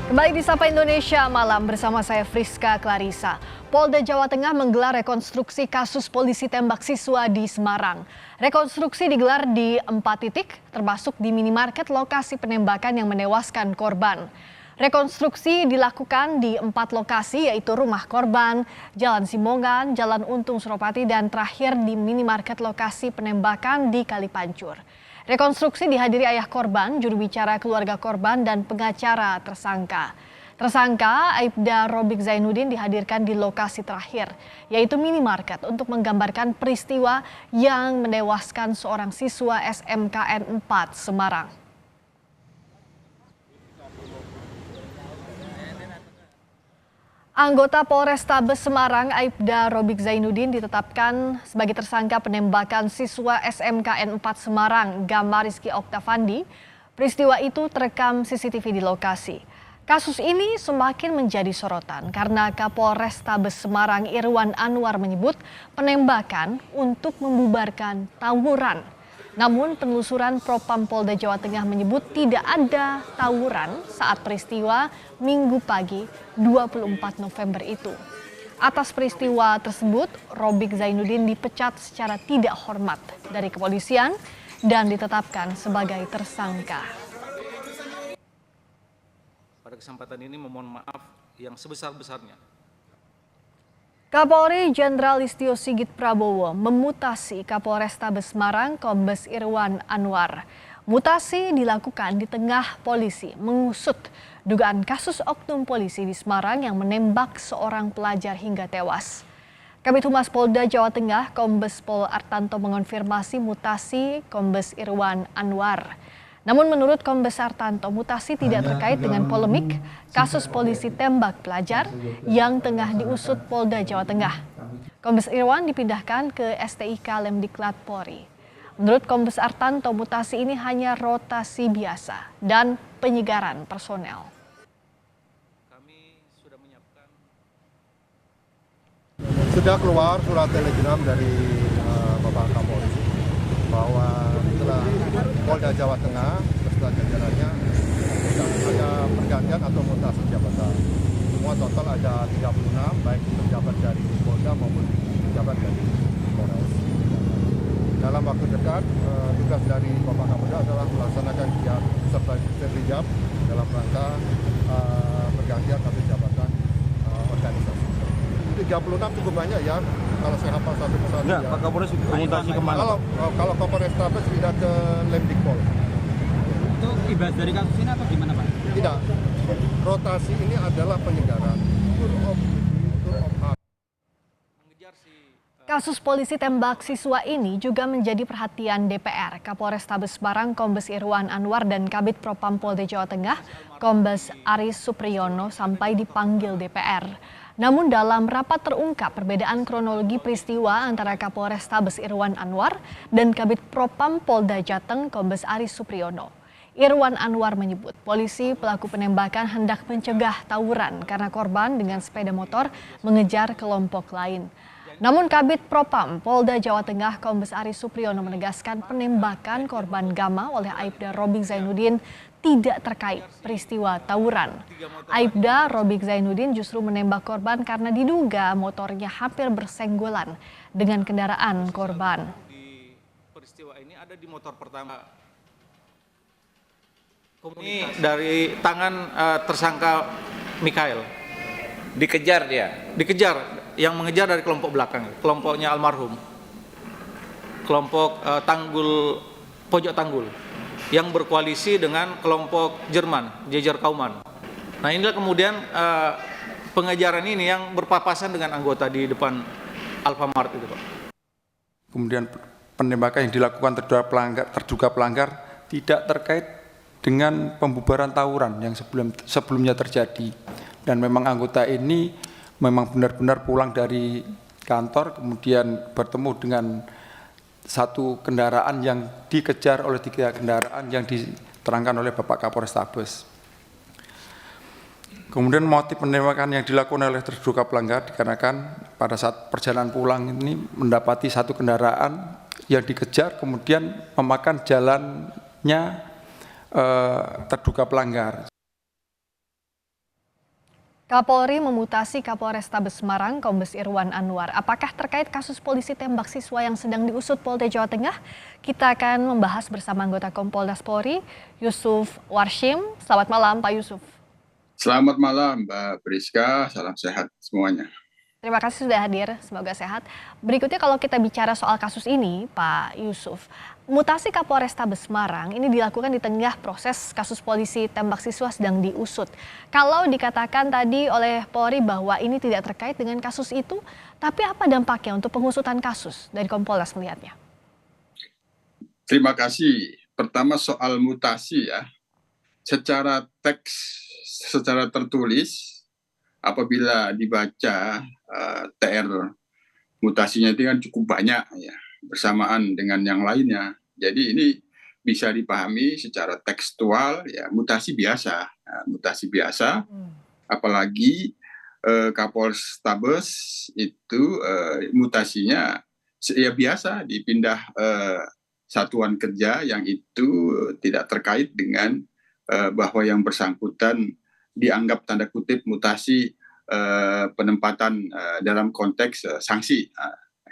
Kembali di Sapa Indonesia Malam bersama saya Friska Clarissa. Polda Jawa Tengah menggelar rekonstruksi kasus polisi tembak siswa di Semarang. Rekonstruksi digelar di 4 titik, termasuk di minimarket lokasi penembakan yang menewaskan korban. Rekonstruksi dilakukan di 4 lokasi yaitu rumah korban, Jalan Simongan, Jalan Untung Suropati, dan terakhir di minimarket lokasi penembakan di Kalipancur. Rekonstruksi dihadiri ayah korban, juru bicara keluarga korban, dan pengacara tersangka. Tersangka Aibda Robik Zainuddin dihadirkan di lokasi terakhir, yaitu minimarket untuk menggambarkan peristiwa yang menewaskan seorang siswa SMKN 4 Semarang. Anggota Polrestabes Semarang Aibda Robik Zainuddin ditetapkan sebagai tersangka penembakan siswa SMKN 4 Semarang, Gama Rizky Oktavandi. Peristiwa itu terekam CCTV di lokasi. Kasus ini semakin menjadi sorotan karena Kapolrestabes Semarang Irwan Anwar menyebut penembakan untuk membubarkan tawuran. Namun penelusuran Propam Polda Jawa Tengah menyebut tidak ada tawuran saat peristiwa Minggu pagi 24 November itu. Atas peristiwa tersebut, Robik Zainuddin dipecat secara tidak hormat dari kepolisian dan ditetapkan sebagai tersangka. Pada kesempatan ini memohon maaf yang sebesar-besarnya. Kapolri Jenderal Listio Sigit Prabowo memutasi Kapolrestabes Semarang Kombes Irwan Anwar. Mutasi dilakukan di tengah polisi mengusut dugaan kasus oknum polisi di Semarang yang menembak seorang pelajar hingga tewas. Kabid Humas Polda Jawa Tengah Kombes Pol Artanto mengonfirmasi mutasi Kombes Irwan Anwar. Namun menurut Kombes Artanto, mutasi tidak terkait dengan polemik kasus polisi tembak pelajar yang tengah diusut Polda Jawa Tengah. Kombes Irwan dipindahkan ke STIK Lemdiklat Polri. Menurut Kombes Artanto, mutasi ini hanya rotasi biasa dan penyegaran personel. Kami sudah menyiapkan. Sudah keluar surat telegram dari Bapak Kapolri bahwa setelah Polda Jawa Tengah beserta jajarannya ada pergantian atau mutasi jabatan. Semua total ada 36, baik pejabat dari Polda maupun pejabat dari Polres. Dalam waktu dekat, tugas dari Bapak Kapolda adalah melaksanakan sertijab dalam rangka pergantian atau jabatan organisasi. 36 cukup banyak ya, kalau saya hafal satu persatu. Enggak, ya. Pak Kapolres bermutasi kemana? Kalau Kapolrestabes tidak ke Lemdikpol. Itu ibarat dari kasus ini atau gimana Pak? Tidak, rotasi ini adalah penyegaran. Kasus polisi tembak siswa ini juga menjadi perhatian DPR. Kapolrestabes Semarang Kombes Irwan Anwar dan Kabid Propam Polda Jawa Tengah Kombes Aris Supriyono sampai dipanggil DPR. Namun dalam rapat terungkap perbedaan kronologi peristiwa antara Kapolrestabes Irwan Anwar dan Kabid Propam Polda Jateng Kombes Aris Supriyono. Irwan Anwar menyebut polisi pelaku penembakan hendak mencegah tawuran karena korban dengan sepeda motor mengejar kelompok lain. Namun Kabid Propam Polda Jawa Tengah Kombes Aris Supriyono menegaskan penembakan korban Gama oleh Aibda Robik Zainuddin tidak terkait peristiwa tawuran. Aibda Robik Zainuddin justru menembak korban karena diduga motornya hampir bersenggolan dengan kendaraan korban. Di peristiwa ini ada di motor pertama. Ini dari tangan tersangka Mikael. Dikejar dia. Dikejar, yang mengejar dari kelompok belakang, kelompoknya almarhum. Kelompok Pojok Tanggul yang berkoalisi dengan kelompok Jerman, Jejer Kauman. Nah, inilah kemudian pengejaran ini yang berpapasan dengan anggota di depan Alfamart itu, Pak. Kemudian penembakan yang dilakukan terduga pelanggar tidak terkait dengan pembubaran tawuran yang sebelumnya terjadi. Dan memang anggota ini memang benar-benar pulang dari kantor, kemudian bertemu dengan satu kendaraan yang dikejar oleh 3 kendaraan yang diterangkan oleh Bapak Kapolrestabes. Kemudian motif penembakan yang dilakukan oleh terduga pelanggar dikarenakan pada saat perjalanan pulang ini mendapati satu kendaraan yang dikejar kemudian memakan jalannya terduga pelanggar. Kapolri memutasi Kapolrestabes Semarang, Kombes Irwan Anwar. Apakah terkait kasus polisi tembak siswa yang sedang diusut Polda Jawa Tengah? Kita akan membahas bersama anggota Kompolnas Polri, Yusuf Warshim. Selamat malam, Pak Yusuf. Selamat malam, Mbak Priska. Salam sehat semuanya. Terima kasih sudah hadir, semoga sehat. Berikutnya kalau kita bicara soal kasus ini, Pak Yusuf, mutasi Kapolrestabes Semarang ini dilakukan di tengah proses kasus polisi tembak siswa sedang diusut. Kalau dikatakan tadi oleh Polri bahwa ini tidak terkait dengan kasus itu, tapi apa dampaknya untuk pengusutan kasus dari Kompolnas melihatnya? Terima kasih. Pertama soal mutasi ya. Secara teks, secara tertulis, apabila dibaca TR mutasinya itu kan cukup banyak ya, bersamaan dengan yang lainnya. Jadi ini bisa dipahami secara tekstual ya, mutasi biasa. Apalagi Kapolrestabes itu mutasinya ya biasa, dipindah satuan kerja yang itu tidak terkait dengan bahwa yang bersangkutan dianggap tanda kutip mutasi penempatan dalam konteks sanksi.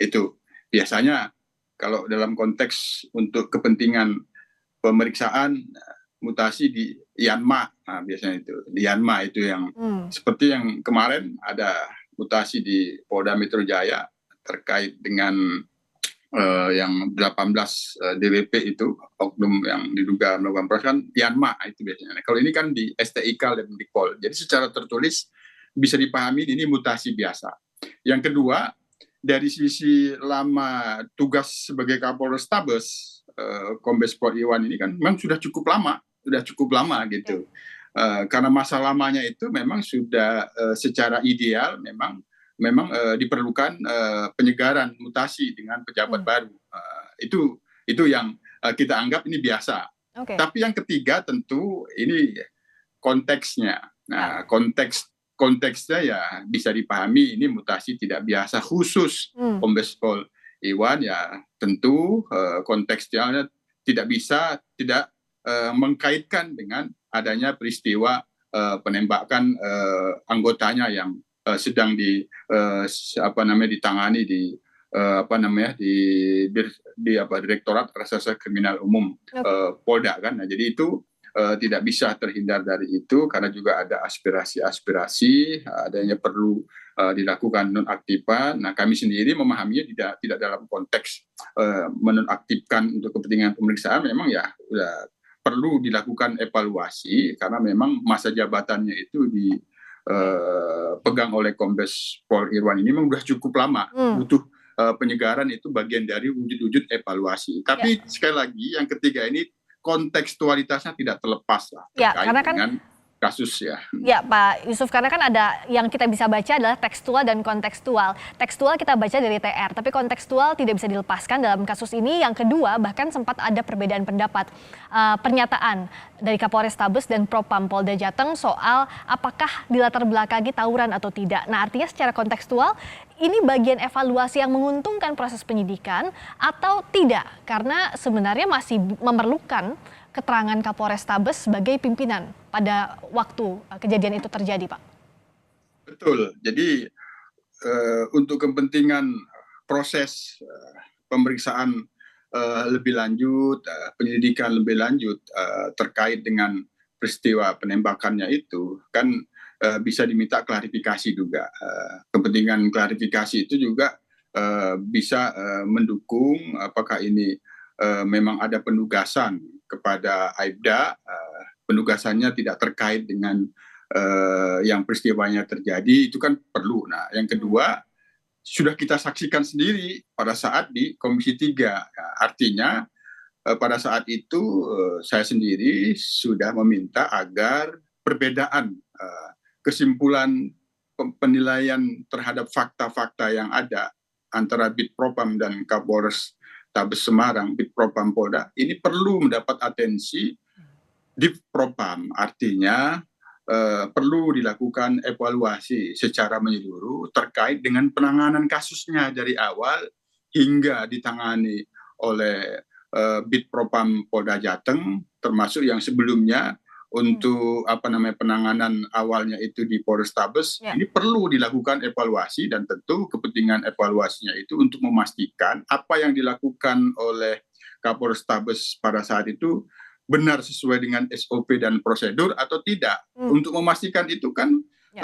Itu biasanya kalau dalam konteks untuk kepentingan pemeriksaan mutasi di Yanma, biasanya itu di Yanma itu yang seperti yang kemarin ada mutasi di Polda Metro Jaya terkait dengan yang 18 DWP itu, oknum yang diduga melakukan proses kan Yanma itu biasanya. Nah, kalau ini kan di STIK dan Dikpol. Jadi secara tertulis bisa dipahami ini mutasi biasa. Yang kedua, dari sisi lama tugas sebagai Kapolrestabes, Kombes Pol Irwan ini kan memang sudah cukup lama gitu. Karena masa lamanya itu memang sudah secara ideal memang diperlukan penyegaran mutasi dengan pejabat baru. Itu yang kita anggap ini biasa. Okay. Tapi yang ketiga tentu ini konteksnya. Nah, konteksnya ya bisa dipahami ini mutasi tidak biasa khusus Kombes Pol Irwan ya tentu konteksnya tidak mengkaitkan dengan adanya peristiwa penembakan anggotanya yang sedang ditangani di Direktorat Reserse Kriminal Umum Polda kan. Nah, jadi itu tidak bisa terhindar dari itu karena juga ada aspirasi adanya perlu dilakukan nonaktifan. Nah, kami sendiri memahaminya tidak dalam konteks menonaktifkan untuk kepentingan pemeriksaan, memang ya sudah perlu dilakukan evaluasi karena memang masa jabatannya itu pegang oleh Kombes Pol Irwan ini memang sudah cukup lama, butuh penyegaran, itu bagian dari wujud-wujud evaluasi. Tapi sekali lagi yang ketiga ini kontekstualitasnya tidak terlepas lah terkait dengan kasus ya. Ya Pak Yusuf, karena kan ada yang kita bisa baca adalah tekstual dan kontekstual. Tekstual kita baca dari TR, tapi kontekstual tidak bisa dilepaskan dalam kasus ini. Yang kedua, bahkan sempat ada perbedaan pendapat, pernyataan dari Kapolrestabes dan Propam Polda Jateng soal apakah dilatar belakangi tawuran atau tidak. Nah, artinya secara kontekstual ini bagian evaluasi yang menguntungkan proses penyidikan atau tidak? Karena sebenarnya masih memerlukan keterangan Kapolrestabes sebagai pimpinan pada waktu kejadian itu terjadi, Pak. Betul. Jadi untuk kepentingan proses pemeriksaan lebih lanjut, penyelidikan lebih lanjut terkait dengan peristiwa penembakannya itu kan bisa diminta klarifikasi juga. Kepentingan klarifikasi itu juga bisa mendukung apakah ini memang ada penugasan kepada Aibda, penugasannya tidak terkait dengan yang peristiwanya terjadi, itu kan perlu. Nah, yang kedua, sudah kita saksikan sendiri pada saat di Komisi 3. Nah, artinya pada saat itu saya sendiri sudah meminta agar perbedaan kesimpulan penilaian terhadap fakta-fakta yang ada antara Bitpropam dan Kapolrestabes Semarang, Bitpropam Polda, ini perlu mendapat atensi Divpropam. Artinya perlu dilakukan evaluasi secara menyeluruh terkait dengan penanganan kasusnya dari awal hingga ditangani oleh Bitpropam Polda Jateng, termasuk yang sebelumnya untuk penanganan awalnya itu di Polrestabes, Ya. ini perlu dilakukan evaluasi dan tentu kepentingan evaluasinya itu untuk memastikan apa yang dilakukan oleh Kapolrestabes pada saat itu benar sesuai dengan SOP dan prosedur atau tidak. Untuk memastikan itu kan Ya.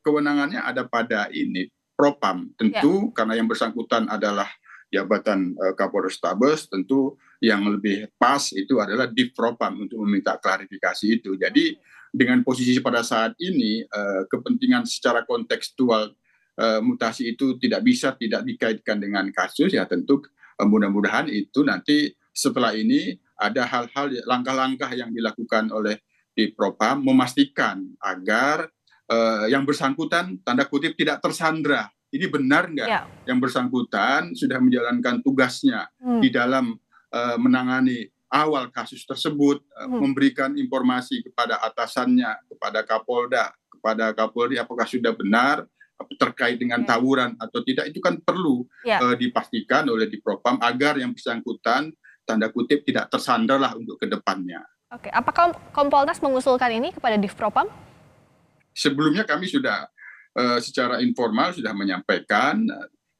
kewenangannya ada pada ini Propam. Tentu karena yang bersangkutan adalah jabatan Kapolrestabes, tentu yang lebih pas itu adalah di Propam untuk meminta klarifikasi itu. Jadi dengan posisi pada saat ini kepentingan secara kontekstual mutasi itu tidak dikaitkan dengan kasus, ya tentu mudah-mudahan itu nanti setelah ini ada hal-hal langkah-langkah yang dilakukan oleh di Propam memastikan agar yang bersangkutan tanda kutip tidak tersandra. Ini benar nggak yang bersangkutan sudah menjalankan tugasnya di dalam menangani awal kasus tersebut, memberikan informasi kepada atasannya, kepada Kapolda, kepada Kapolri, apakah sudah benar terkait dengan tawuran atau tidak, itu kan perlu dipastikan oleh di Propam agar yang bersangkutan tanda kutip tidak tersandra lah untuk kedepannya. Oke, apakah Kompolnas mengusulkan ini kepada Divpropam? Sebelumnya kami sudah secara informal sudah menyampaikan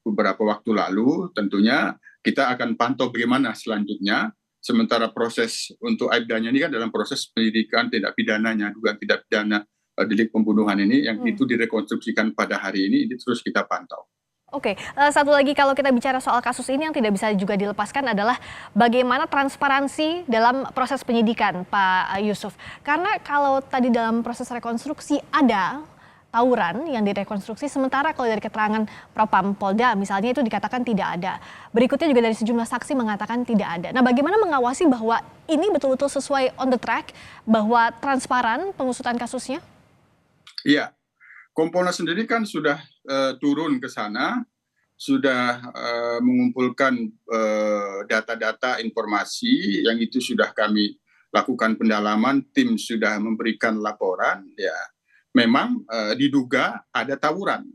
beberapa waktu lalu, tentunya kita akan pantau bagaimana selanjutnya. Sementara proses untuk Aibdanya ini kan dalam proses penyidikan tindak pidananya, dugaan tindak pidana delik pembunuhan ini yang itu direkonstruksikan pada hari ini terus kita pantau. Oke, satu lagi kalau kita bicara soal kasus ini yang tidak bisa juga dilepaskan adalah bagaimana transparansi dalam proses penyidikan, Pak Yusuf. Karena kalau tadi dalam proses rekonstruksi ada tawuran yang direkonstruksi, sementara kalau dari keterangan Propam Polda misalnya itu dikatakan tidak ada. Berikutnya juga dari sejumlah saksi mengatakan tidak ada. Nah, bagaimana mengawasi bahwa ini betul-betul sesuai on the track, bahwa transparan pengusutan kasusnya? Iya, Kompolnas sendiri kan sudah turun ke sana, sudah mengumpulkan data-data informasi yang itu sudah kami lakukan pendalaman, tim sudah memberikan laporan, ya memang diduga ada tawuran,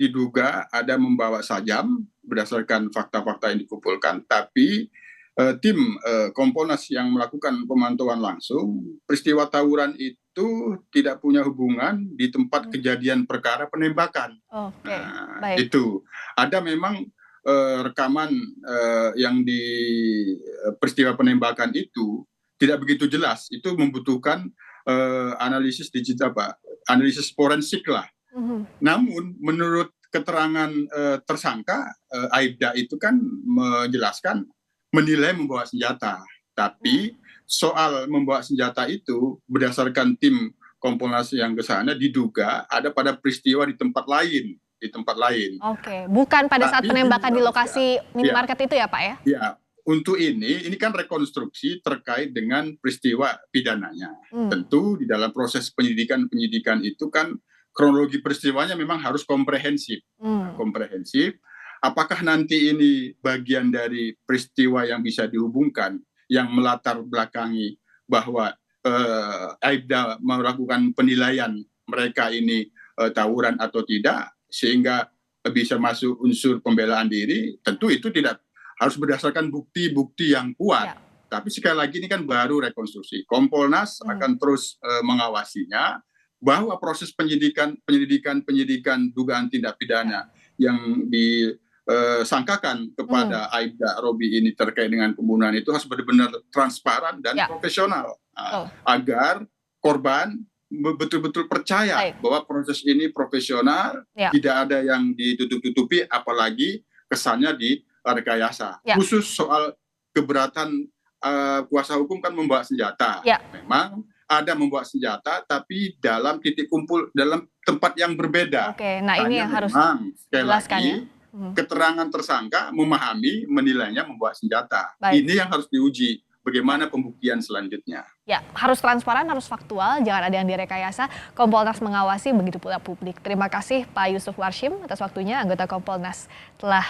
diduga ada membawa sajam berdasarkan fakta-fakta yang dikumpulkan, tapi tim Kompolnas yang melakukan pemantauan langsung, peristiwa tawuran itu tidak punya hubungan di tempat kejadian perkara penembakan. Oke, Nah, baik. itu ada memang rekaman yang di peristiwa penembakan itu tidak begitu jelas. Itu membutuhkan analisis digital, analisis forensik lah. Namun menurut keterangan tersangka Aibda itu kan menjelaskan menilai membawa senjata, tapi soal membawa senjata itu berdasarkan tim Kompolnas yang ke sana diduga ada pada peristiwa di tempat lain. Oke, bukan pada saat penembakan di lokasi minimarket itu ya, Pak ya? Ya, untuk ini kan rekonstruksi terkait dengan peristiwa pidananya. Tentu di dalam proses penyidikan itu kan kronologi peristiwanya memang harus komprehensif. Apakah nanti ini bagian dari peristiwa yang bisa dihubungkan, yang melatar belakangi bahwa Aibda melakukan penilaian mereka ini tawuran atau tidak, sehingga bisa masuk unsur pembelaan diri, tentu itu tidak harus berdasarkan bukti-bukti yang kuat. Tapi sekali lagi ini kan baru rekonstruksi. Kompolnas akan terus mengawasinya, bahwa proses penyidikan dugaan tindak pidana yang disangkakan kepada Aibda Robi ini terkait dengan pembunuhan itu harus benar-benar transparan dan profesional, agar korban betul-betul percaya bahwa proses ini profesional, tidak ada yang ditutup-tutupi, apalagi kesannya direkayasa. Khusus soal keberatan kuasa hukum kan membawa senjata. Memang ada membawa senjata, tapi dalam titik kumpul, dalam tempat yang berbeda. Oke, nah ini yang harus dijelaskan ya. Keterangan tersangka memahami, menilainya membawa senjata. Ini yang harus diuji. Bagaimana pembuktian selanjutnya? Ya, harus transparan, harus faktual, jangan ada yang direkayasa. Kompolnas mengawasi, begitu pula publik. Terima kasih Pak Yusuf Warshim atas waktunya, anggota Kompolnas telah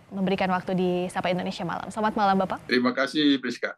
memberikan waktu di Sapa Indonesia Malam. Selamat malam Bapak. Terima kasih Priska.